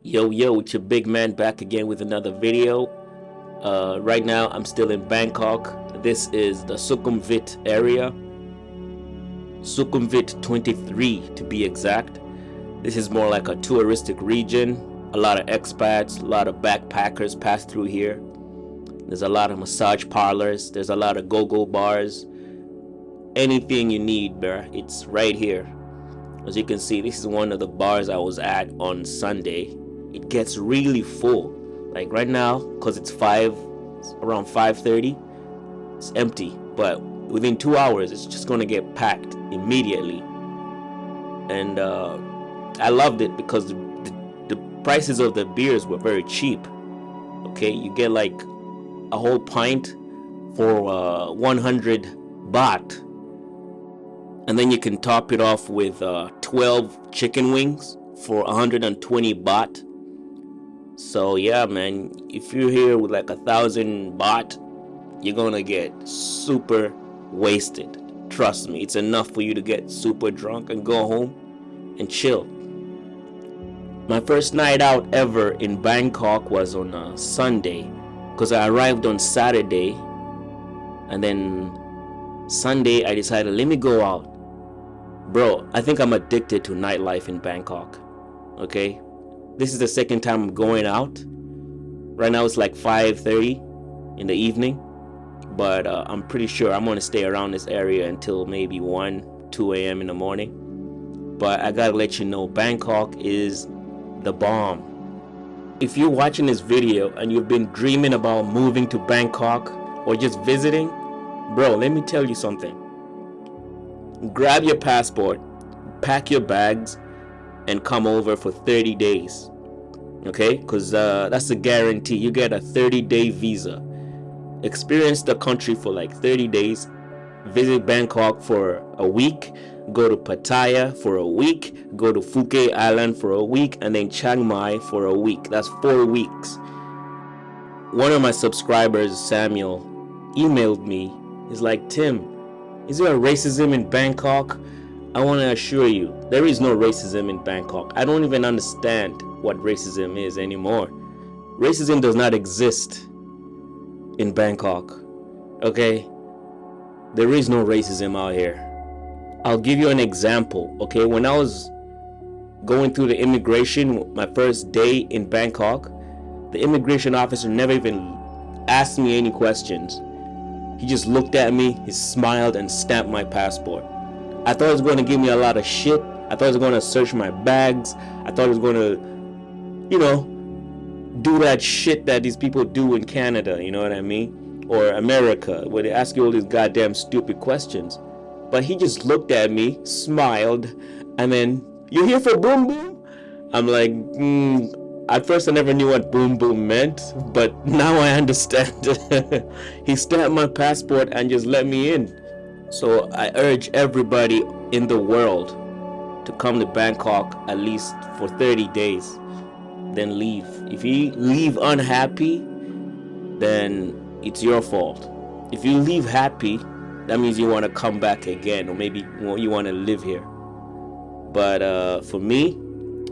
Yo, it's your big man back again with another video. Right now, I'm still in Bangkok. This is the Sukhumvit area, Sukhumvit 23 to be exact. This is more like a touristic region. A lot of expats, a lot of backpackers pass through here. There's a lot of massage parlors. There's a lot of go-go bars. Anything you need, bruh, it's right here. As you can see, this is one of the bars I was at on Sunday. It gets really full. Like right now, because it's around 5:30, it's empty. But within 2 hours, it's just gonna get packed immediately. And I loved it because the prices of the beers were very cheap. Okay, you get like a whole pint for 100 baht, and then you can top it off with 12 chicken wings for 120 baht. So yeah, man, if you're here with like 1,000 baht, you're gonna get super wasted. Trust me, it's enough for you to get super drunk and go home and chill. My first night out ever in Bangkok was on a Sunday, because I arrived on Saturday, and then Sunday I decided, let me go out. Bro, I think I'm addicted to nightlife in Bangkok. Okay, this is the second time I'm going out. Right now it's like 5:30 in the evening, but I'm pretty sure I'm gonna stay around this area until maybe 2 a.m. in the morning. But I gotta let you know, Bangkok is the bomb. If you're watching this video and you've been dreaming about moving to Bangkok or just visiting, bro, let me tell you something. Grab your passport, pack your bags, and come over for 30 days. Okay, because that's a guarantee. You get a 30-day visa. Experience the country for like 30 days. Visit Bangkok for a week. Go to Pattaya for a week. Go to Phuket Island for a week. And then Chiang Mai for a week. That's 4 weeks. One of my subscribers, Samuel, emailed me. He's like, Tim, is there a racism in Bangkok? I want to assure you, there is no racism in Bangkok. I don't even understand what racism is anymore. Racism does not exist in Bangkok. Okay? There is no racism out here. I'll give you an example. Okay, when I was going through the immigration, my first day in Bangkok, the immigration officer never even asked me any questions. He just looked at me, he smiled, and stamped my passport. I thought he was going to give me a lot of shit. I thought he was going to search my bags. I thought he was going to, do that shit that these people do in Canada, you know what I mean? Or America, where they ask you all these goddamn stupid questions. But he just looked at me, smiled, and then, you here for boom boom? I'm like, at first I never knew what boom boom meant, but now I understand. He stamped my passport and just let me in. So I urge everybody in the world to come to Bangkok at least for 30 days, then leave. If you leave unhappy, then it's your fault. If you leave happy, that means you want to come back again, or maybe you want to live here. But for me,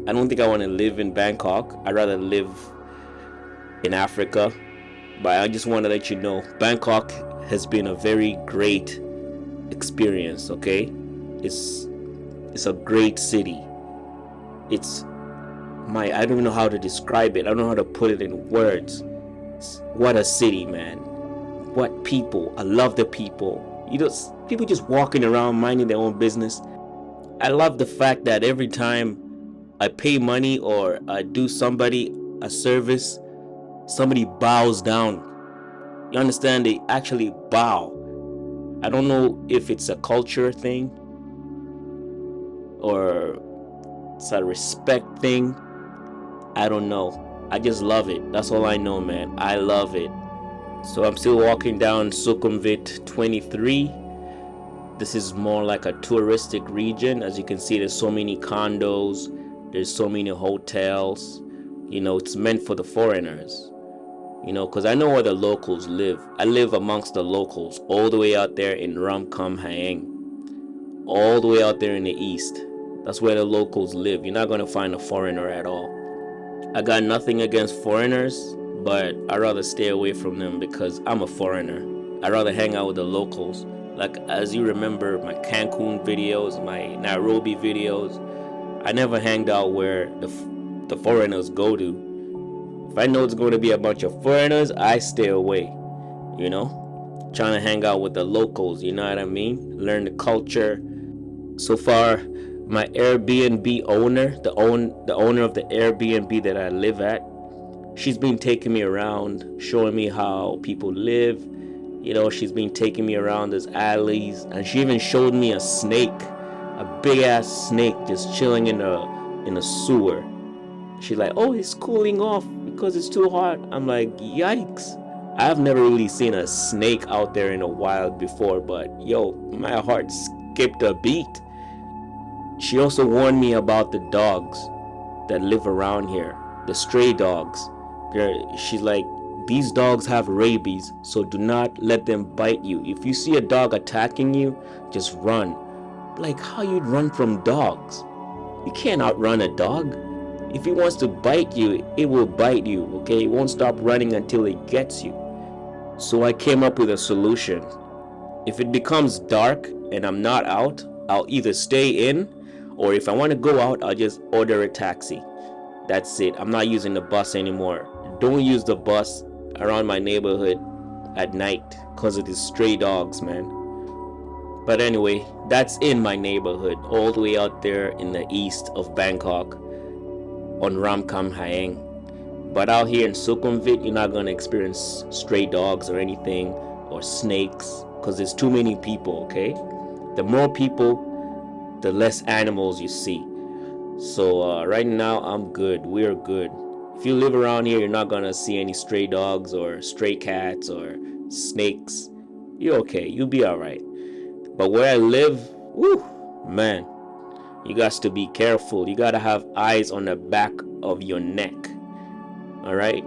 I don't think I want to live in Bangkok. I'd rather live in Africa. But I just want to let you know, Bangkok has been a very great experience. Okay, it's a great city. I don't even know how to describe it. I don't know how to put it in words. What a city, man. What people. I love the people. People just walking around minding their own business. I love the fact that every time I pay money or I do somebody a service, somebody bows down. You understand? They actually bow. I don't know if it's a culture thing or it's a respect thing. I don't know. I just love it. That's all I know, man. I love it. So I'm still walking down Sukhumvit 23. This is more like a touristic region. As you can see, there's so many condos. There's so many hotels. It's meant for the foreigners. Because I know where the locals live. I live amongst the locals all the way out there in Ram Hang, all the way out there in the east. That's where the locals live. You're not going to find a foreigner at all. I got nothing against foreigners, but I'd rather stay away from them because I'm a foreigner. I'd rather hang out with the locals. Like, as you remember, my Cancun videos, my Nairobi videos, I never hanged out where the foreigners go to. If I know it's going to be a bunch of foreigners, I stay away, you know? Trying to hang out with the locals, you know what I mean? Learn the culture. So far, my Airbnb owner, the owner of the Airbnb that I live at, she's been taking me around, showing me how people live. You know, she's been taking me around these alleys, and she even showed me a snake, a big ass snake just chilling in a sewer. She's like, "Oh, it's cooling off because it's too hot." I'm like, "Yikes." I've never really seen a snake out there in the wild before, but yo, my heart skipped a beat. She also warned me about the dogs that live around here, the stray dogs. She's like, these dogs have rabies, so do not let them bite you. If you see a dog attacking you, just run. Like, how you'd run from dogs? You can't outrun a dog. If it wants to bite you, it will bite you, okay? It won't stop running until it gets you. So I came up with a solution. If it becomes dark and I'm not out, I'll either stay in, or if I want to go out, I'll just order a taxi. That's it. I'm not using the bus anymore. Don't use the bus around my neighborhood at night because of these stray dogs, man. But anyway, that's in my neighborhood, all the way out there in the east of Bangkok on Ramkam Haeng. But out here in Sukhumvit, you're not going to experience stray dogs or anything, or snakes, because there's too many people, okay? The more people, the less animals you see. So right now, I'm good. We're good. If you live around here, you're not going to see any stray dogs or stray cats or snakes. You're okay. You'll be all right. But where I live, whoo, man, you got to be careful. You got to have eyes on the back of your neck. All right?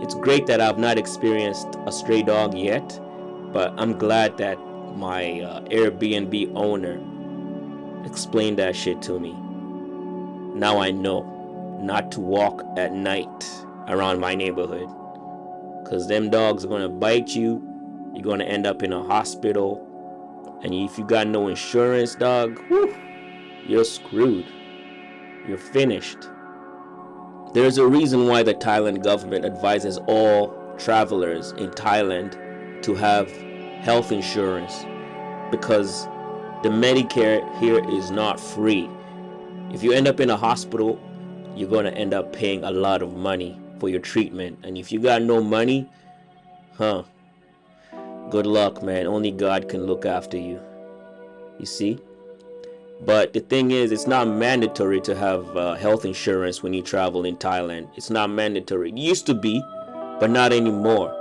It's great that I've not experienced a stray dog yet, but I'm glad that my Airbnb owner explained that shit to me. Now I know not to walk at night around my neighborhood, because them dogs are going to bite you. You're going to end up in a hospital. And if you got no insurance, dog, whew, you're screwed. You're finished. There's a reason why the Thailand government advises all travelers in Thailand to have health insurance, because the Medicare here is not free. If you end up in a hospital, you're going to end up paying a lot of money for your treatment. And if you got no money, good luck, man. Only God can look after you. You see? But the thing is, it's not mandatory to have health insurance when you travel in Thailand. It's not mandatory. It used to be, but not anymore.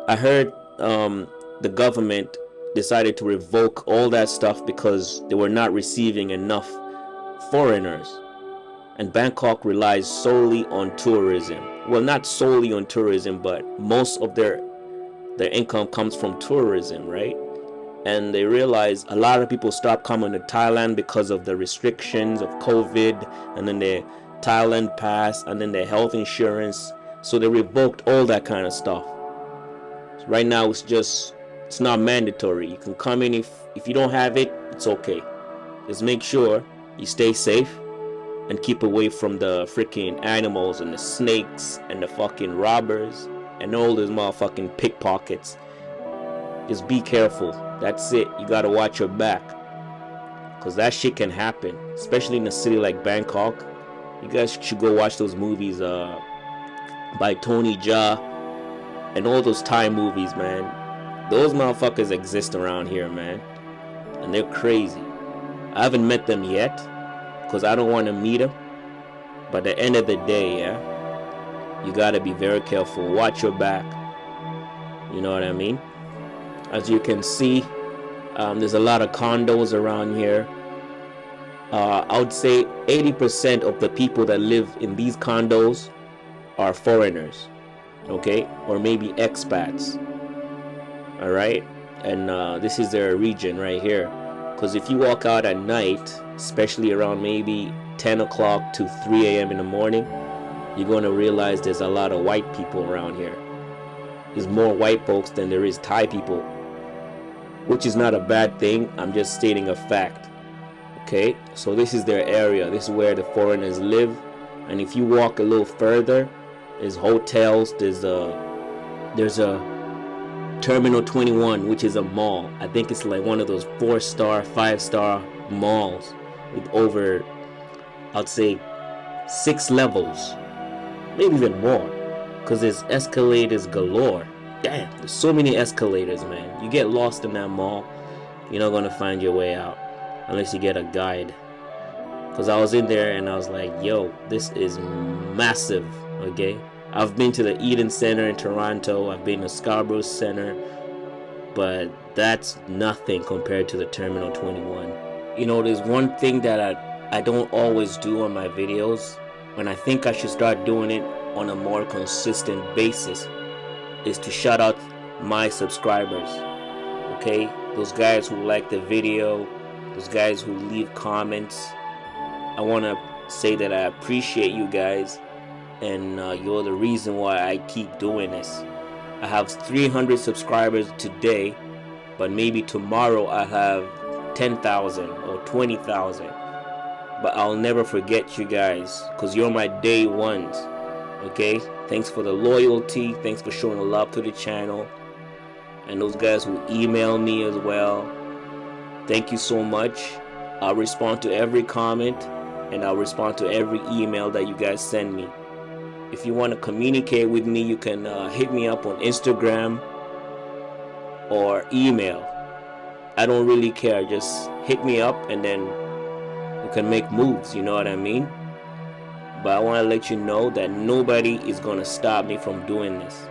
I heard the government decided to revoke all that stuff because they were not receiving enough foreigners. And Bangkok relies solely on tourism. Well, not solely on tourism, but most of their income comes from tourism, right? And they realize a lot of people stopped coming to Thailand because of the restrictions of COVID, and then the Thailand pass, and then the health insurance. So they revoked all that kind of stuff. So right now it's not mandatory. You can come in if you don't have it, it's okay. Just make sure you stay safe and keep away from the freaking animals and the snakes and the fucking robbers and all those motherfucking pickpockets. Just be careful. That's it. You gotta watch your back, because that shit can happen, especially in a city like Bangkok. You guys should go watch those movies by Tony Jaa and all those Thai movies, man. Those motherfuckers exist around here, man, and they're crazy. I haven't met them yet because I don't want to meet them, but at the end of the day, yeah, you gotta be very careful. Watch your back. You know what I mean? As you can see, there's a lot of condos around here. I would say 80% of the people that live in these condos are foreigners, okay, or maybe expats. All right, and this is their region right here. Because if you walk out at night, especially around maybe 10 o'clock to 3 a.m. in the morning, you're going to realize there's a lot of white people around here. There's more white folks than there is Thai people, which is not a bad thing. I'm just stating a fact. Okay, so this is their area. This is where the foreigners live. And if you walk a little further, there's hotels. There's a Terminal 21, which is a mall. I think it's like one of those 4-star, 5-star malls with over, I'd say, 6 levels, maybe even more, because there's escalators galore. Damn, there's so many escalators, man. You get lost in that mall, you're not gonna find your way out unless you get a guide. Because I was in there and I was like, yo, this is massive. Okay, I've been to the Eden Center in Toronto, I've been to Scarborough Center, but that's nothing compared to the Terminal 21. You know, there's one thing that I don't always do on my videos, when I think I should start doing it on a more consistent basis, is to shout out my subscribers. Okay, those guys who like the video, those guys who leave comments. I want to say that I appreciate you guys, and you're the reason why I keep doing this. I have 300 subscribers today, but maybe tomorrow I have 10,000 or 20,000. But I'll never forget you guys, because you're my day ones. Okay, thanks for the loyalty, thanks for showing love to the channel, and those guys who email me as well, thank you so much. I'll respond to every comment, and I'll respond to every email that you guys send me. If you want to communicate with me, you can hit me up on Instagram or email. I don't really care, just hit me up and then we can make moves, you know what I mean? But I want to let you know that nobody is going to stop me from doing this.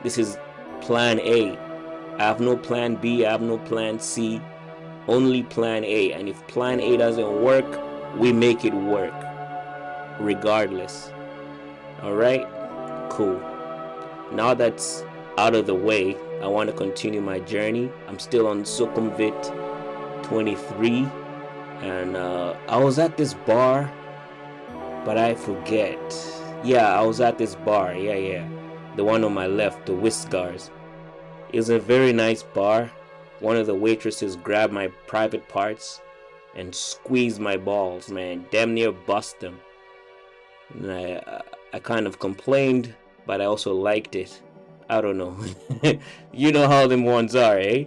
This is plan A. I have no plan B, I have no plan C, only plan A. And if plan A doesn't work, we make it work regardless. Alright? Cool. Now that's out of the way, I want to continue my journey. I'm still on Sukhumvit 23, and I was at this bar, but I forget. Yeah, I was at this bar. Yeah. The one on my left, the Whiskars. It was a very nice bar. One of the waitresses grabbed my private parts and squeezed my balls, man. Damn near bust them. And I kind of complained, but I also liked it. I don't know. You know how them ones are, eh?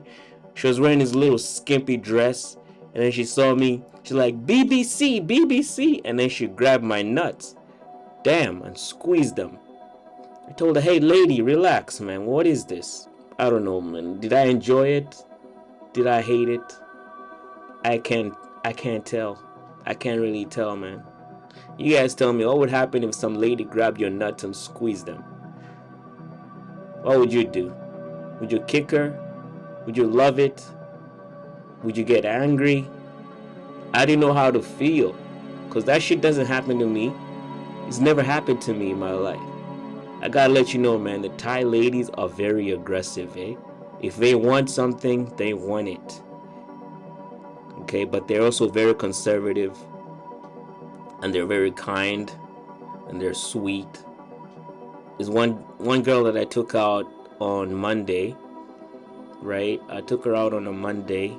She was wearing this little skimpy dress, and then she saw me. She's like, BBC, BBC. And then she grabbed my nuts. Damn, and squeezed them. I told her, hey lady, relax, man. What is this? I don't know, man. Did I enjoy it? Did I hate it? I can't tell. I can't really tell, man. You guys tell me, what would happen if some lady grabbed your nuts and squeezed them? What would you do? Would you kick her? Would you love it? Would you get angry? I didn't know how to feel, because that shit doesn't happen to me. It's never happened to me in my life. I gotta let you know, man, the Thai ladies are very aggressive, eh? If they want something, they want it. Okay, but they're also very conservative, and they're very kind, and they're sweet. There's one girl that I took out on Monday, right? I took her out on a Monday,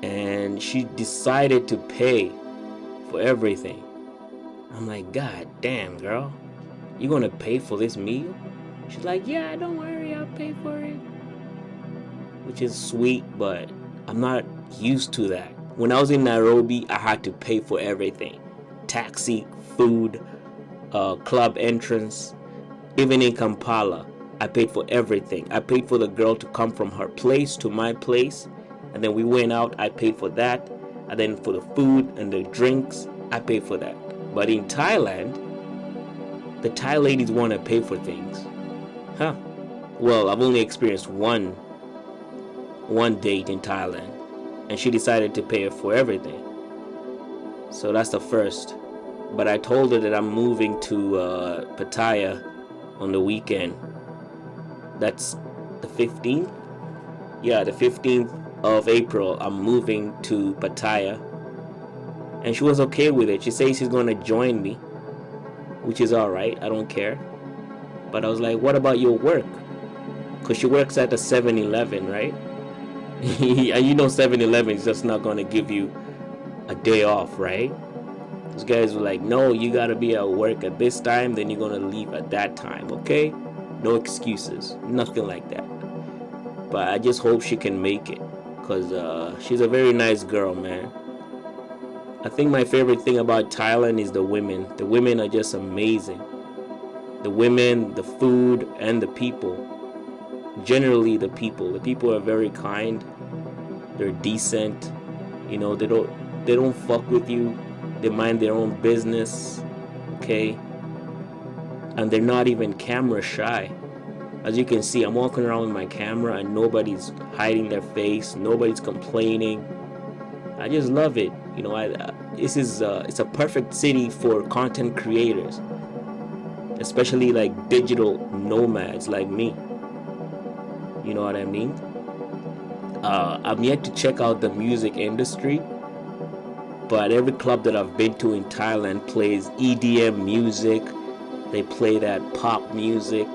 and she decided to pay for everything. I'm like, God damn, girl, you gonna pay for this meal? She's like, yeah, don't worry, I'll pay for it. Which is sweet, but I'm not used to that. When I was in Nairobi, I had to pay for everything. Taxi, food, club entrance. Even in Kampala, I paid for everything. I paid for the girl to come from her place to my place, and then we went out, I paid for that. And then for the food and the drinks, I paid for that. But in Thailand, the Thai ladies want to pay for things. Huh. Well, I've only experienced one date in Thailand, and she decided to pay for everything. So that's the first. But I told her that I'm moving to Pattaya on the weekend. That's the 15th? Yeah, the 15th of April, I'm moving to Pattaya. And she was okay with it. She says she's going to join me. which is all right. I don't care. But I was like, what about your work? Because she works at the 7-Eleven, right? And you know 7-Eleven is just not going to give you a day off, right? Those guys were like, no, you got to be at work at this time, then you're going to leave at that time, okay? No excuses. Nothing like that. But I just hope she can make it, because she's a very nice girl, man. I think my favorite thing about Thailand is the women. The women are just amazing. The women, the food, and the people. Generally, the people. The people are very kind. They're decent. You know, they don't fuck with you. They mind their own business. Okay? And they're not even camera shy. As you can see, I'm walking around with my camera and nobody's hiding their face. Nobody's complaining. I just love it. You know, it's a perfect city for content creators, especially like digital nomads like me. You know what I mean? I'm yet to check out the music industry, but every club that I've been to in Thailand plays EDM music. They play that pop music.